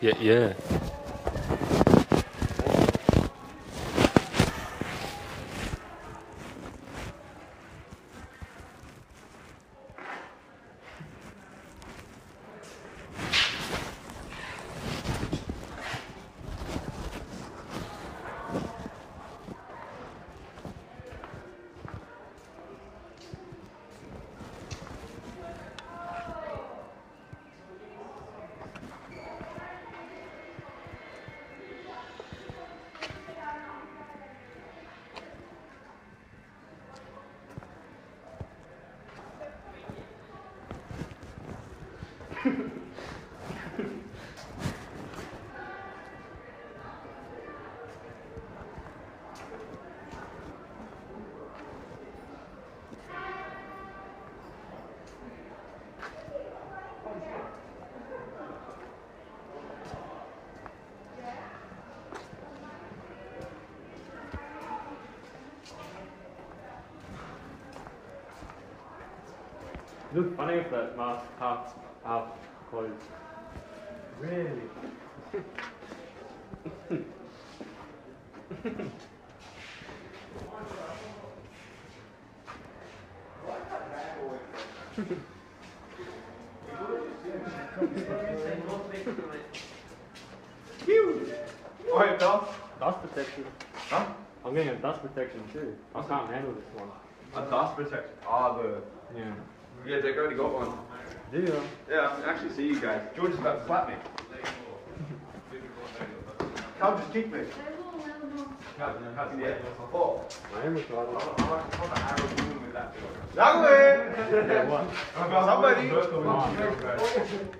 Yeah, yeah. It looks funny if that mask half closed. Really? Alright, Bill. Dust protection. Huh? I'm getting a dust protection too. I can't handle this one. A dust protection. Ah, Yeah. yeah, Jake, I already got one. Do you? Yeah, I can actually see you guys. George is about to slap me. Come, just kick me. My aim was right on. Yeah, what? Somebody. Oh,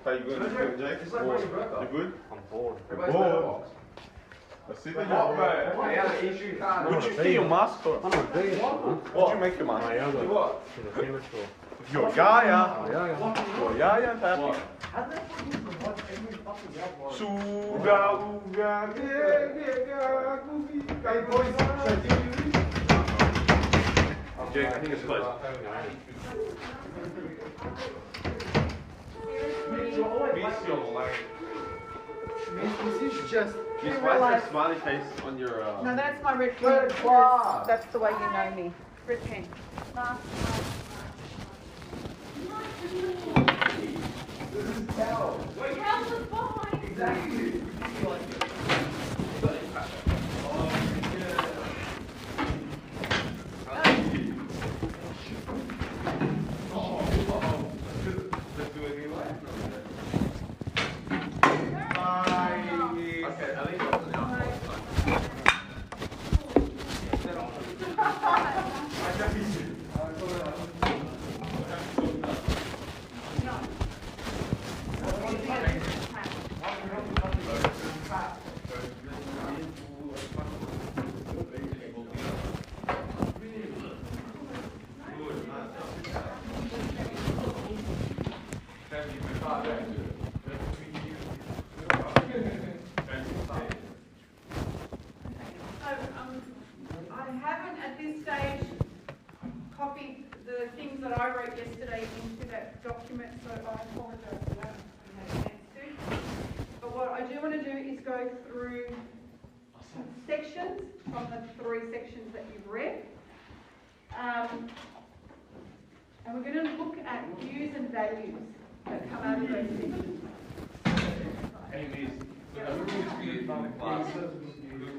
Are you good, Jake? You good? I'm bored. You're bored. I see that you're bored. What'd you get your mask for? I'm a vegan, man. What'd you make your mask? My yoga. In the chemist store. Your yaya. Oh, yeah. Your yaya, papi. Suga, uga, Hey boys, Jake, I think it's close. Miss your life. This is just. Miss, why is there a smiley face on your No, that's my red pen. Because that's the way you know me. Red pen. This is cow. Wait, how's the fine? Exactly. That I wrote yesterday into that document, so I apologise for that. I had a chance to. But what I do want to do is go through sections from the 3 sections that you've read. And we're going to look at views and values that come out of those sections. Hey, Miss.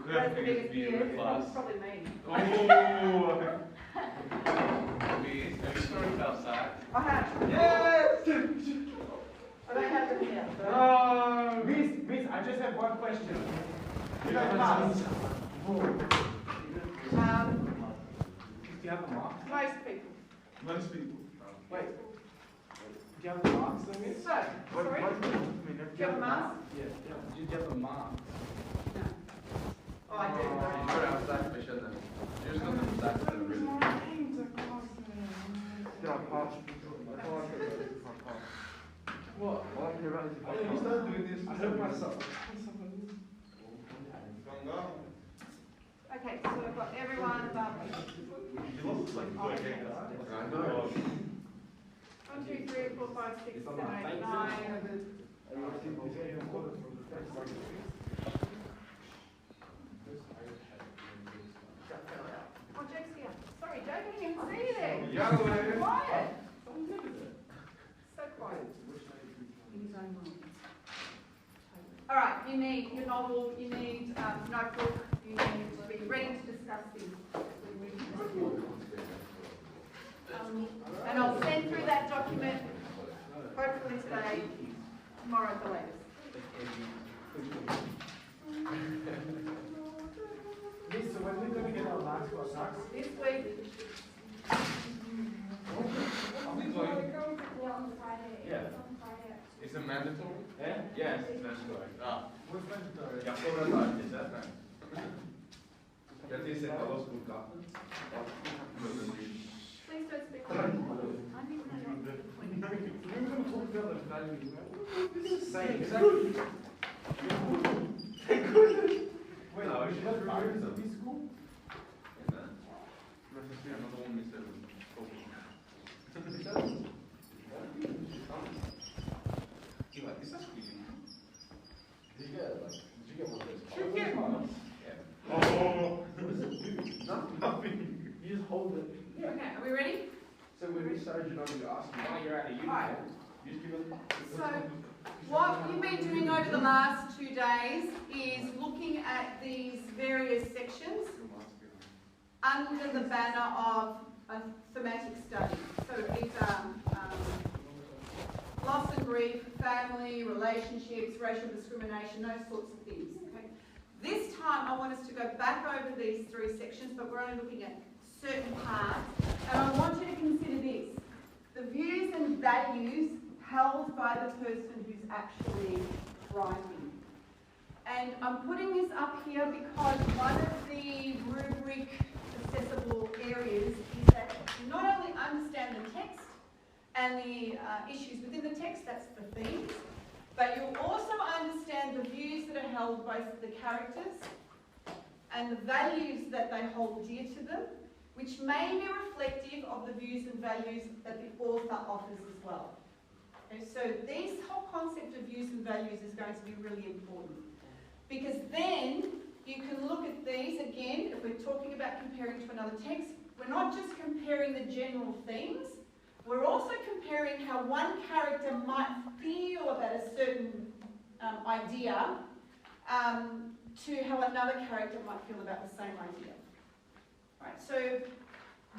That's the biggest view. That's probably me. Oh! Miss, have you started outside? I have. Yes! I don't have them yet. Miss, I just have one question. You have a mask? Do you have a mask? most people. Most people. Wait. Do you have a mask, though, Miss? So, sorry? Do you have a mask? Yeah. Do you have a mask? No. Oh, I do. You're outside, we shouldn't have. You're just going to the outside. What? You started doing this. I heard myself. Okay, so we've got everyone done. 1, 2, 3, 4, 5, 6, 7, 8, 9. Oh, Jake's here. Sorry, Jake, I didn't even see you there. Yeah, Quiet. So quiet. In his own room. All right, you need your novel, you need notebook, you need to be ready to discuss things. And I'll send through that document, hopefully today, tomorrow at the latest. Lisa, when are we going to get our marks for socks? This week, Yeah. Is it mandatory? Yeah? Yes, it's mandatory. Ah. What's mandatory? Ya cobras la licencia. Ya tienes en todos tus cartas. please don't speak loud. I need to know. We're going to talk about the value. This is the same, exactly. Wait, No, we should have removed the school? Another one is this is creepy. Did you get one of those? Should get one. Oh, What does it do? nothing. You just hold it. Okay, are we ready? So when we started, you know, you asked me why you're out of uniform. Alright. You just give them. So, what you've been doing over the last 2 days is looking at these various sections under the banner of a thematic study. So it's loss and grief, family, relationships, racial discrimination, those sorts of things. Okay? This time I want us to go back over these 3 sections, but we're only looking at certain parts. And I want you to consider this: the views and values held by the person who's actually writing. And I'm putting this up here because one of the rubric accessible areas is that you not only understand the text and the issues within the text, that's the themes, but you'll also understand the views that are held by the characters and the values that they hold dear to them, which may be reflective of the views and values that the author offers as well. Okay, so this whole concept of views and values is going to be really important, because then you can look at these again. If we're talking about comparing to another text, we're not just comparing the general themes, we're also comparing how one character might feel about a certain idea to how another character might feel about the same idea. Right, so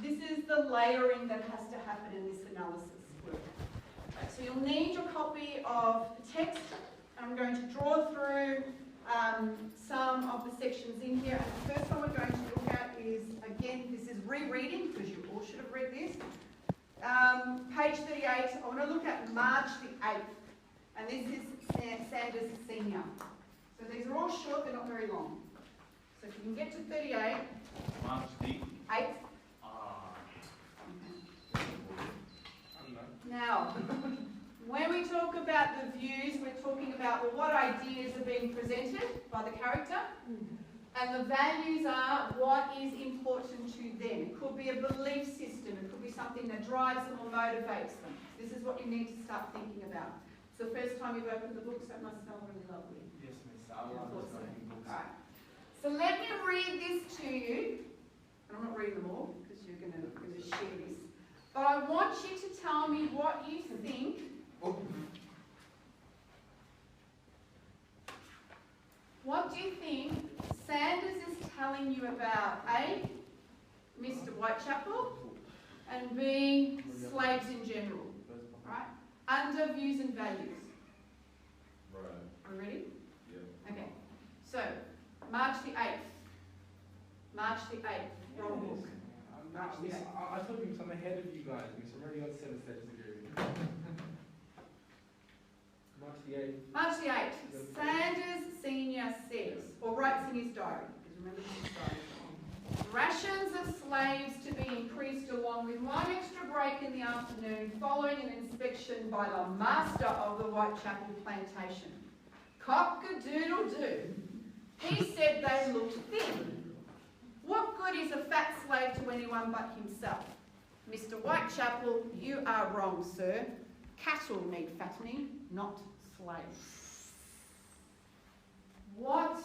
this is the layering that has to happen in this analysis work. Right, so you'll need your copy of the text. I'm going to draw through some of the sections in here. And the first one we're going to look at is, again, this is rereading, because you all should have read this. Page 38, I want to look at March the 8th. And this is Sanders Senior. So these are all short, they're not very long. So if you can get to 38, March the 8th. I don't know. Now, when we talk about the views, we're talking about, well, what ideas are being presented by the character, and the values are what is important to them. It could be a belief system, it could be something that drives them or motivates them. This is what you need to start thinking about. It's the first time you've opened the books, that must smell really lovely. Yes, miss. I love this writing books. Alright. So let me read this to you. And I'm not reading them all, because you're going to share this. But I want you to tell me what you think What do you think Sanders is telling you about A, Mr. Whitechapel, and B, slaves in general? Right? Under views and values. Right. Are we ready? Yeah. Okay. So, March the 8th. March the 8th. Wrong book. I told you I'm ahead of you guys, miss. I'm already on 7 stages of March the 8th. March the 8th. Sanders Senior says, or writes in his diary, because remember this is his diary. Rations of slaves to be increased along with one extra break in the afternoon following an inspection by the master of the Whitechapel plantation. Cock-a-doodle-doo. He said they looked thin. What good is a fat slave to anyone but himself? Mr. Whitechapel, you are wrong, sir. Cattle need fattening, not slaves. what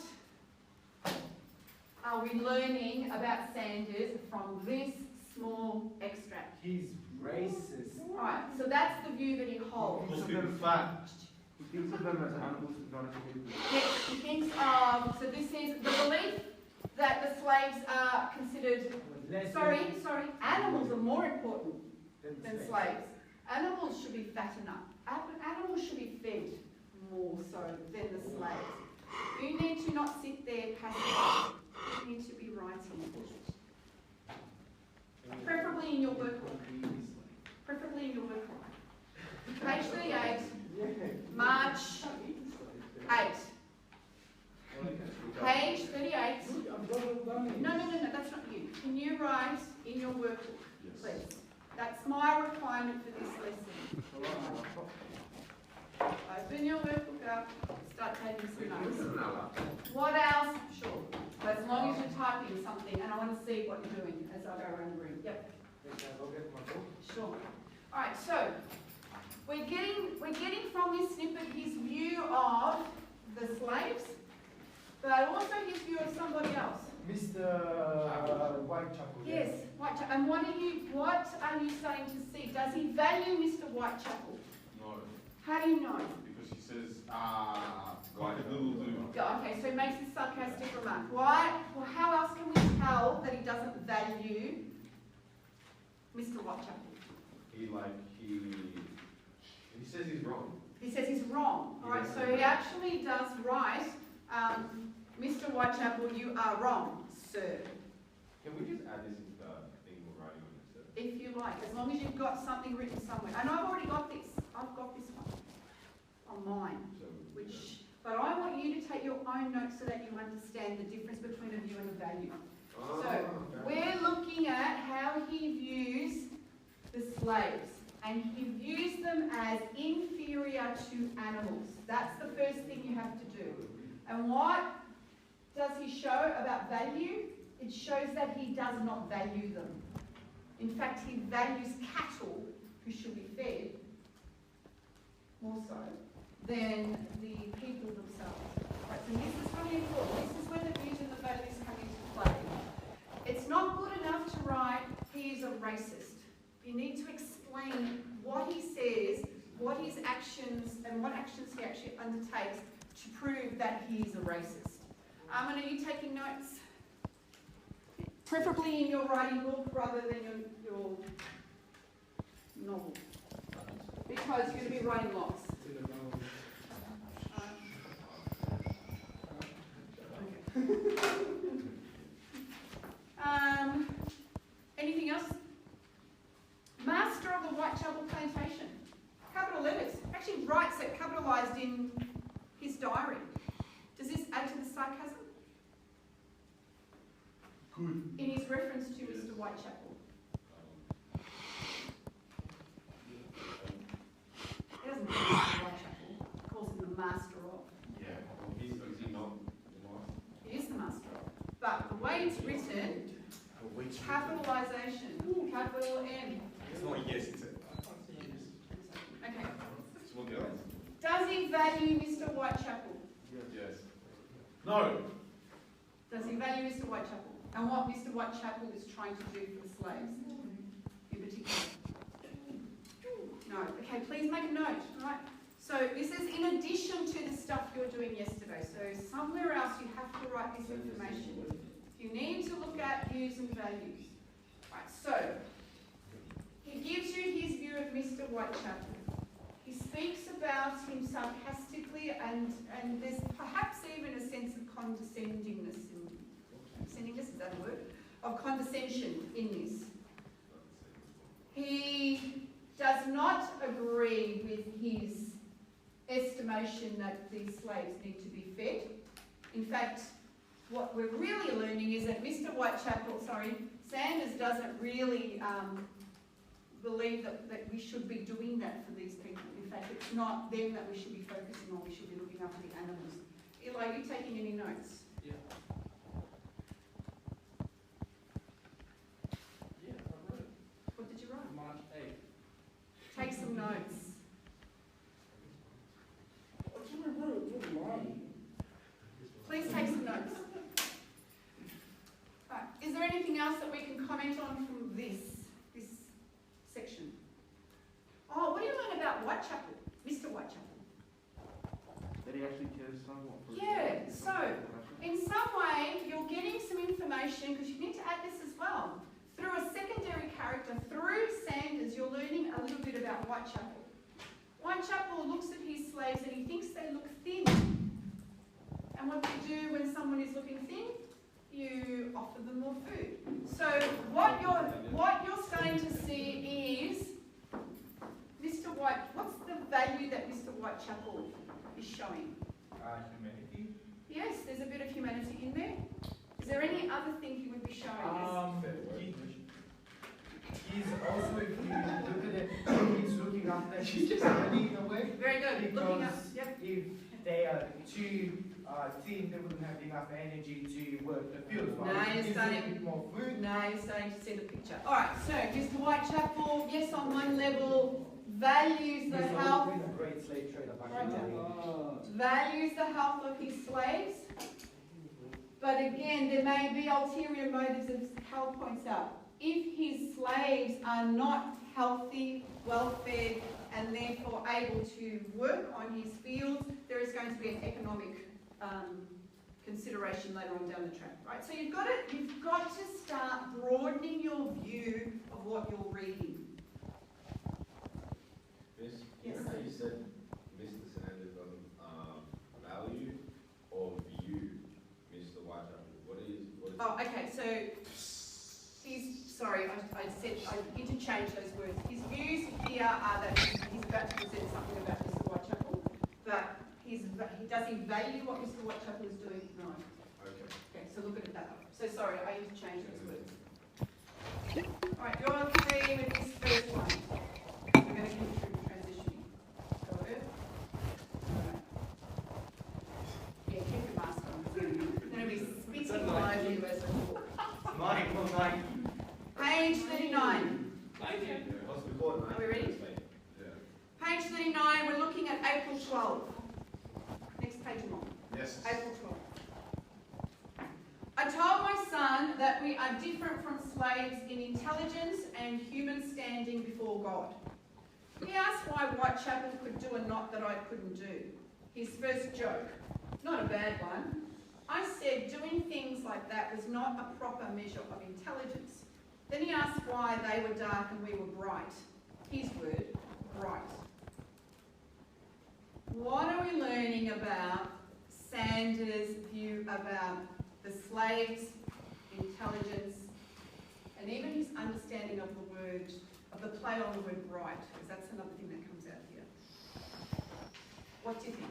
are we learning about Sanders from this small extract? He's racist. Right, so that's the view that he holds. Calls people fat. He thinks of them as animals, not as people. Yes, he thinks of, so this is the belief that the slaves are considered, sorry, animals are more important than slaves. Animals should be fat enough. Animals should be fed more so than the slaves. You need to not sit there passively. You need to be writing. Preferably in your work book. Preferably in your work book. Page 38, March 8. Page 38. No, that's not you. Can you write in your work book, please? That's my requirement for this lesson. Open your workbook up, start taking some notes. What else? Sure. As long as you're typing something, and I want to see what you're doing as I go around the room. Yep. Sure. All right. So we're getting from this snippet his view of the slaves, but also his view of somebody else. Mr. Whitechapel. Yes, Whitechapel. And what are you starting to see? Does he value Mr. Whitechapel? No. How do you know? Because he says, like a little dude. Okay, so he makes a sarcastic remark. Why? Well, how else can we tell that he doesn't value Mr. Whitechapel? He says he's wrong. He says he's wrong. All right, so he actually does write, Mr. Whitechapel, you are wrong, sir. Can we just add this into the thing we're writing on this? If you like, as long as you've got something written somewhere. And I've already got this. I've got this one on mine. But I want you to take your own notes so that you understand the difference between a view and a value. So we're looking at how he views the slaves. And he views them as inferior to animals. That's the first thing you have to do. And what does he show about value? It shows that he does not value them. In fact, he values cattle who should be fed more so than the people themselves. Right, so this is really important. This is where the views and the values come into play. It's not good enough to write, he is a racist. You need to explain what he says, what his actions, and what actions he actually undertakes to prove that he is a racist. Are you taking notes? Preferably in your writing book rather than your novel. Because you're going to be writing lots. Anything else? Master of the Whitechapel Plantation. Capital letters. Actually writes it capitalised in his diary. Does this add to the sarcasm? Good. In his reference to Mr. Whitechapel. He doesn't call him Mr. Whitechapel. He calls him the master of. Yeah. Is he not the master? He is the master of. But the way it's written, capitalisation, capital M. It's not yes, it's a. Okay. It's what the other. Does he value Mr. Whitechapel? Yes. No. Does he value Mr. Whitechapel? And what Mr. Whitechapel is trying to do for the slaves in particular? No. Okay, please make a note, right? So this is in addition to the stuff you're doing yesterday. So somewhere else you have to write this information. You need to look at views and values. Right, so he gives you his view of Mr. Whitechapel. He speaks about him sarcastically and there's perhaps even a sense of condescendingness. Condescendingness, is that a word? Of condescension in this. He does not agree with his estimation that these slaves need to be fed. In fact, what we're really learning is that Mr. Sanders doesn't really believe that we should be doing that for these people. In fact, it's not them that we should be focusing on. We should be looking after the animals. Eli, are you taking any notes? Yeah. Yeah, I wrote. What did you write? March 8th. Take some notes. That's what I wrote. It's not mine. else that we can comment on from this section? Oh, what do you learn about Whitechapel, Mr. Whitechapel? That he actually cares somewhat for Yeah, so in some way you're getting some information, because you need to add this as well. Through a secondary character, through Sanders, you're learning a little bit about Whitechapel. Whitechapel looks at his slaves and he thinks they look thin. And what do you do when someone is looking thin? You offer them more food. So what you're starting to see is Mr. White. What's the value that Mr. Whitechapel is showing? Humanity. Yes, there's a bit of humanity in there. Is there any other thing he would be showing? He's also, if you look at it, he's looking after his family in a way. Very good. Looking up. Because Yep. if they are too thin, they wouldn't have enough energy to work the fields. No, you're Gives starting- them a bit more food. Now you're starting to see the picture. All right. So Mr. Whitechapel, yes, on one level, values the He's health. always been a great slave trader back in the day. Values the health of his slaves. But again, there may be ulterior motives, as Hal points out. If his slaves are not healthy, well-fed, and therefore able to work on his fields, there is going to be an economic consideration later on down the track, right? So you've got to start broadening your view of what you're reading. Miss, Yes. you said Mr. Sanders doesn't value or view Mr. Whitechapel. What is Oh, okay, so sorry, I said I interchanged those words. His views here are that he's about to present something about Mr. Whitechapel, but does he value what Mr. Whitechapel is doing? No. Okay. Okay, so look at it that way. So sorry, I interchanged those words. All right, you're okay with this first one. We're going to keep through transitioning. Got it? All right. Yeah, keep your mask on. I'm going to be spitting all over you as I talk. Mike. Page 39. What's the code? Are we ready? Yeah. Page 39, we're looking at April 12. Next page along. Yes. April 12. I told my son that we are different from slaves in intelligence and human standing before God. He asked why Whitechapel could do a knot that I couldn't do. His first joke. Not a bad one. I said doing things like that was not a proper measure of intelligence. Then he asked why they were dark and we were bright. His word, bright. What are we learning about Sanders' view about the slaves, intelligence, and even his understanding of the word, of the play on the word bright, because that's another thing that comes out here. What do you think?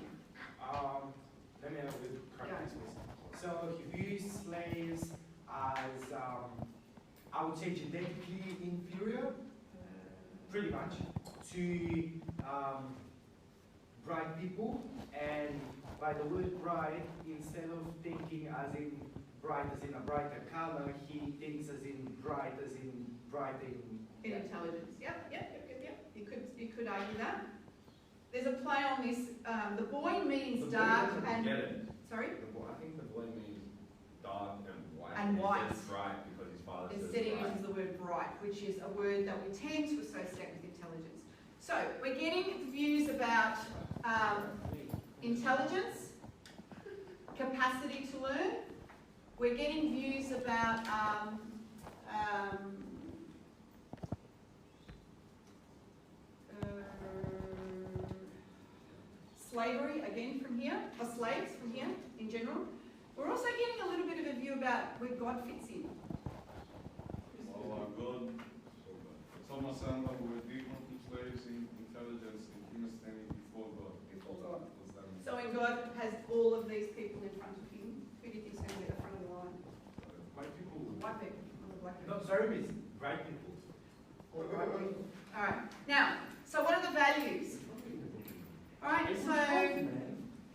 Let me have a good crack at this. So he views slaves as, I would say, genetically inferior, pretty much, to bright people. And by the word bright, instead of thinking as in bright as in a brighter color, he thinks as in bright In intelligence. Yep. You could argue that. There's a play on this. The boy means The boy dark doesn't and get it. sorry. I think the boy means dark and white. And white. He says bright because his father says Instead he bright. uses the word bright, which is a word that we tend to associate with intelligence. So we're getting views about intelligence, capacity to learn. We're getting views about slavery, again from here, or slaves from here in general. We're also getting a little bit of a view about where God fits in. God, Thomas and I were different from slaves in intelligence and human standing before God. So when God has all of these people in front of him, who do you think is going to be at the front of the line? White people. White people, not the black people. No, sorry, miss. Bright people. All right. Now, so what are the values? All right. So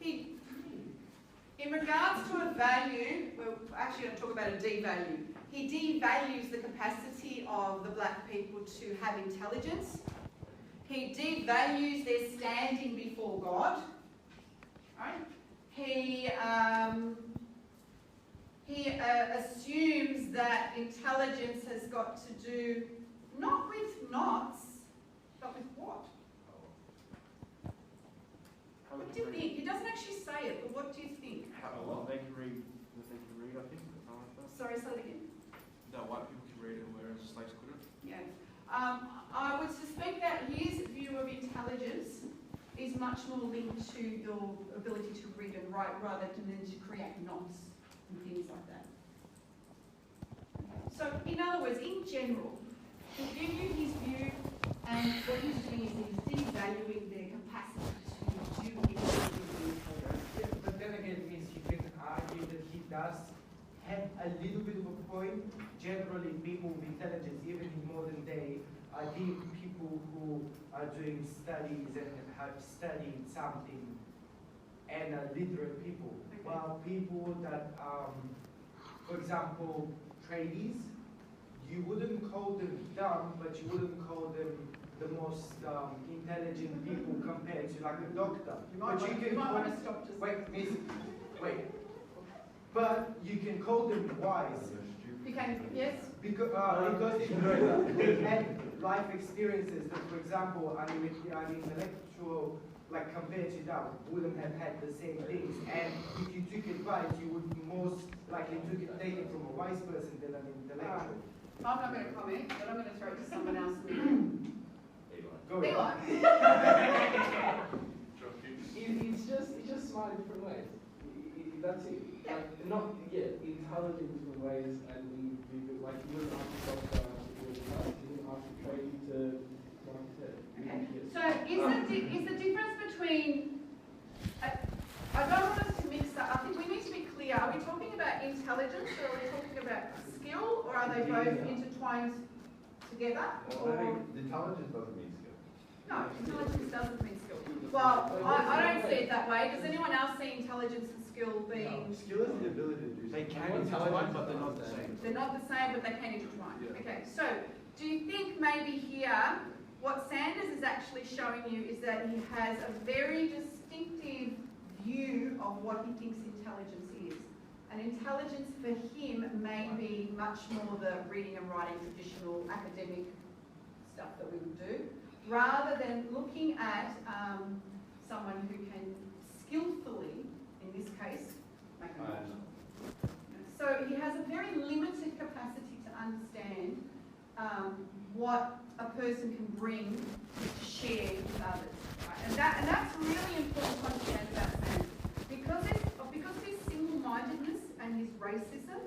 he, in regards to a value, we're actually going to talk about a devalue. He devalues the capacity of the black people to have intelligence. He devalues their standing before God. Right? He he assumes that intelligence has got to do not with knots, but with what? What do you think? He doesn't actually say it, but what do you think? Well, they can read, I think. Sorry, say that again. That white people can read it, whereas slaves couldn't. Yeah. I would suspect that his view of intelligence is much more linked to your ability to read and write rather than to create knots and things like that. So, in other words, in general, to give you his view, and what he's doing is he's devaluing their capacity to do anything. But then again, Miss, you can argue that he does have a little bit of a point. Generally, people with intelligence, even in modern day, are the people who are doing studies and have studied something and are literate people. Okay. While people that, for example, tradies, you wouldn't call them dumb, but you wouldn't call them the most intelligent people compared to like a doctor. You might want to stop just... Wait, miss, wait. But you can call them wise. You can, yes? Because they had life experiences that, for example, an intellectual, like compared to that, wouldn't have had the same things. And if you took advice, you would most likely take it from a wise person than an intellectual. I'm not going to comment, but I'm going to throw it to someone else. Go Eli. It's just smart in different ways. That's it. Yeah. Like, not intelligent in different ways, and like you wouldn't ask the doctor, you wouldn't ask the tradie to, like you said. Okay. So is the difference between, I don't want us to mix that. I think we need to be clear. Are we talking about intelligence, or are we talking about skill, or are they both intertwined together? Well, I think intelligence doesn't mean skill. No, intelligence doesn't mean skill. Well, I don't see it that way. Does anyone else see intelligence and skill being... Skill is the ability to do They something. can intertwine, but they're not the same. They're not the same, but they can intertwine. Okay, so do you think maybe here, what Sanders is actually showing you is that he has a very distinctive view of what he thinks intelligence is. And intelligence for him may be much more the reading and writing traditional academic stuff that we would do, rather than looking at someone who can skillfully, in this case, make a knot. So he has a very limited capacity to understand what a person can bring to share with others. Right? And that's really important to understand about Sanders. Because of his single-mindedness and his racism,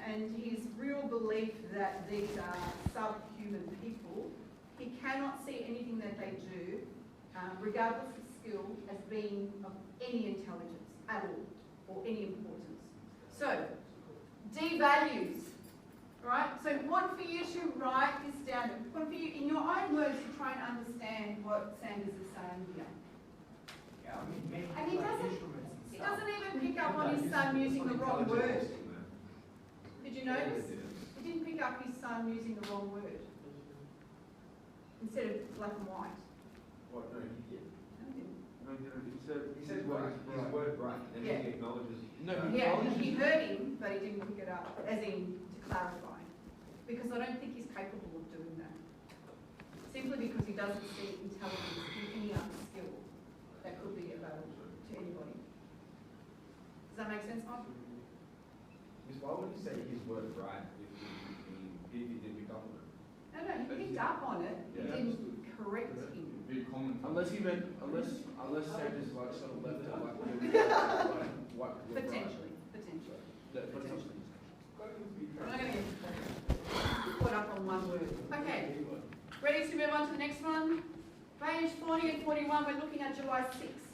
and his real belief that these are subhuman people, he cannot see anything that they do, regardless of skill, as being of any intelligence at all, or any importance. So, devalues, right? So I want for you to write this down. I want for you, in your own words, to try and understand what Sanders is saying here. Yeah, I mean, maybe And he like doesn't- instruments and He stuff. doesn't even pick up on his son using the wrong word. Did you notice? He didn't pick up his son using the wrong word. Instead of black and white. What? No, he did. No, he didn't. No, he didn't. He said He says his word right, and Yeah. he acknowledges. No, Yeah, he heard him, but he didn't pick it up, as in to clarify. Because I don't think he's capable of doing that. Simply because he doesn't see intelligence in any other skill that could be available to anybody. Does that make sense, Mike? Miss, why would you say his word right if he didn't pick up on it? No, he picked up on it, he Yeah. didn't correct him. Be common. unless Sanders like sort of left it like white people. Potentially. But I'm not going to get caught up on one word. Okay, ready to move on to the next one? Page 40 and 41, we're looking at July 6th.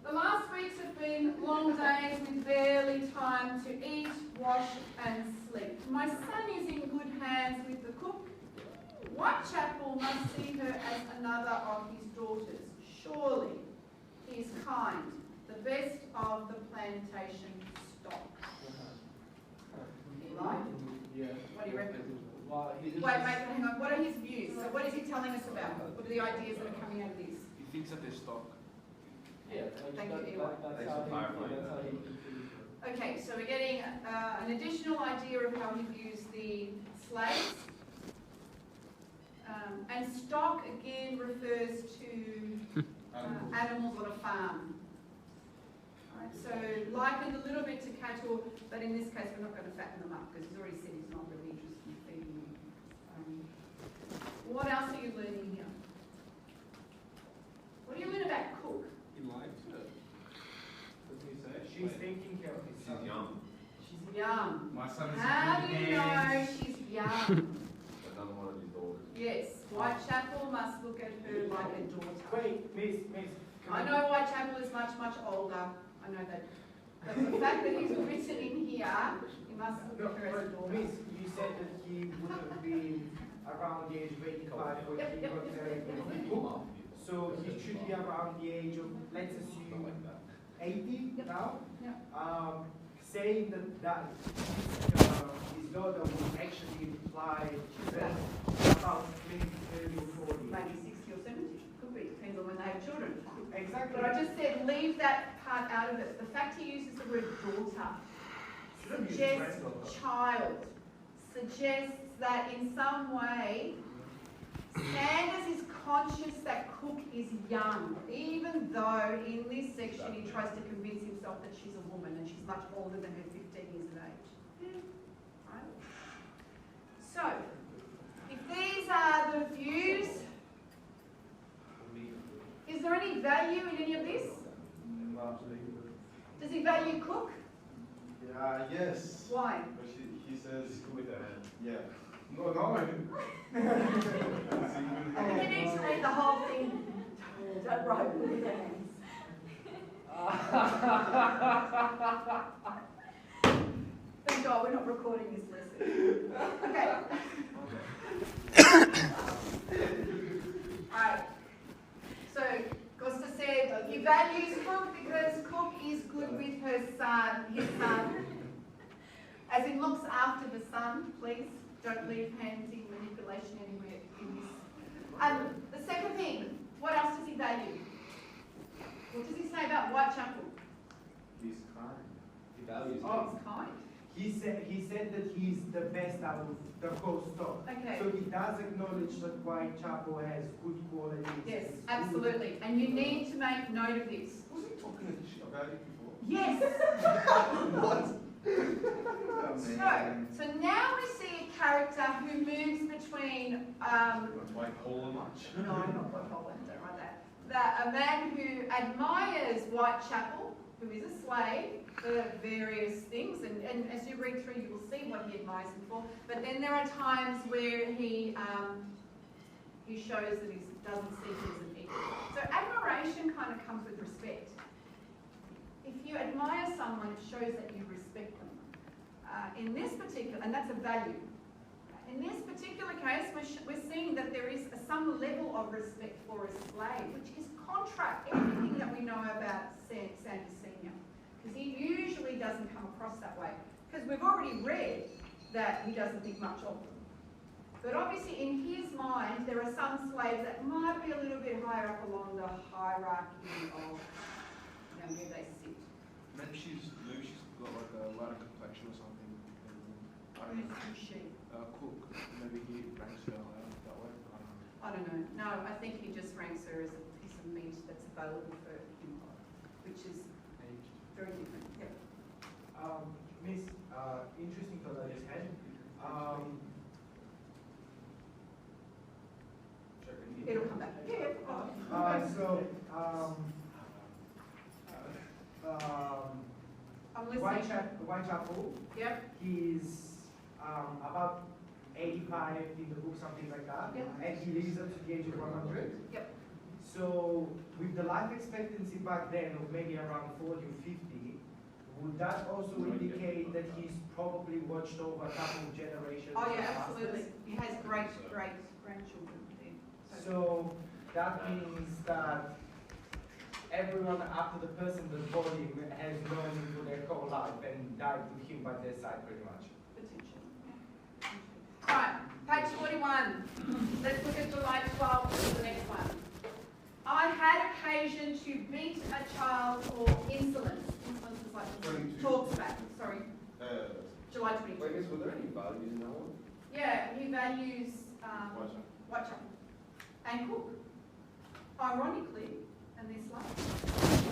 The last weeks have been long days with barely time to eat, wash and sleep. My son is in good hands with the cook. Whitechapel must see her as another of his daughters. Surely he is kind, the best of the plantation stock. Eli? Yeah. What do you reckon? Well, Wait, hang on. What are his views? So what is he telling us about? What are the ideas that are coming out of this? he thinks that they're stock. Yeah, Thank that- you, that- Thanks that's how for clarifying that's that. how he confused it. Okay, so we're getting an additional idea of how he views the slaves. And stock again refers to animals on a farm. Alright, so likened a little bit to cattle, but in this case we're not going to fatten them up because he's already said he's not really interested in feeding them. What else are you learning here? What do you learn about cook? He liked it. What did he say? She's taking care of his son. She's young, She's young. My son is How in do good you know hands. she's young? but none one of his daughters. Yes, Whitechapel must look at her like a daughter. Wait, miss. I know Whitechapel is much, much older. I know that. But the fact that he's written in here, he must look No, at her as a but daughter. miss, you said that he would have been around the age of 85 when he got married with the book. So he should be around the age of, let's assume, 80 now. Yeah. Saying that his daughter would actually imply that about maybe 30 or 40. Maybe 60 or 70. Could be. Depends on when they have children. Exactly. But I just said leave that part out of it. The fact he uses the word daughter Shouldn't use suggests granddaughter. child, suggests that in some way Sanders is conscious that Cook is young, even though in this section he tries to convince himself that she's a woman and she's much older than her 15 years of age. Right? So, if these are the views, is there any value in any of this? Does he value Cook? Yes. Why? But he says, With her hand. yeah. No. I think you need to read the whole thing. Don't write with your hands. Thank God we're not recording this lesson. Okay. Alright. So, Costa said he values Cook because Cook is good with her son, his son. As in looks after the son, please. Don't leave handy manipulation anywhere in this. The second thing, what else does he value? What does he say about Whitechapel? He's kind. He values Oh. He's kind. He said that he's the best out of the whole stock. Okay. So he does acknowledge that Whitechapel has good qualities. Yes, and good- absolutely. And you need to make note of this. Was he talking shit about it before? Yes. What? So now we see a character who moves between Bipolar much? no, not bipolar, don't write that. A man who admires Whitechapel, who is a slave, for various things, and as you read through you will see what he admires him for, but then there are times where he shows that he doesn't see him as an equal. So admiration kind of comes with respect. If you admire someone, it shows that you respect them. In this particular, and that's a value. In this particular case, we're seeing that there is some level of respect for a slave, which is contra everything that we know about Sanders Senior. Because he usually doesn't come across that way. Because we've already read that he doesn't think much of them. But obviously in his mind, there are some slaves that might be a little bit higher up along the hierarchy of where they sit. Maybe she's got like a lighter complexion or something. I don't know. Who's she? Cook. Maybe he ranks her that way. I don't know. No, I think he just ranks her as a piece of meat that's available for him, which is very different. Yep. Miss, interesting thought I just had. It'll come back. Yeah. I'm listening. Whitechapel, Yep. he's about 85 in the book, something like that, Yep. and he lives up to the age of 100. Yep. So, with the life expectancy back then of maybe around 40 or 50, would that also indicate that he's probably watched over a couple of generations? Oh of yeah, masters? absolutely. He has great grandchildren. So that means that everyone after the person that bought him has known him for their whole life and died with him by their side pretty much. Potentially. Right, page 41. Let's look at July 12th for the next one. I had occasion to beat a child for insolence. Insolence is like 22. talks back. Sorry, July 22. Wait, miss, were there any values in that one? Yeah, he values Whitechapel and Cook. Ironically, and this last.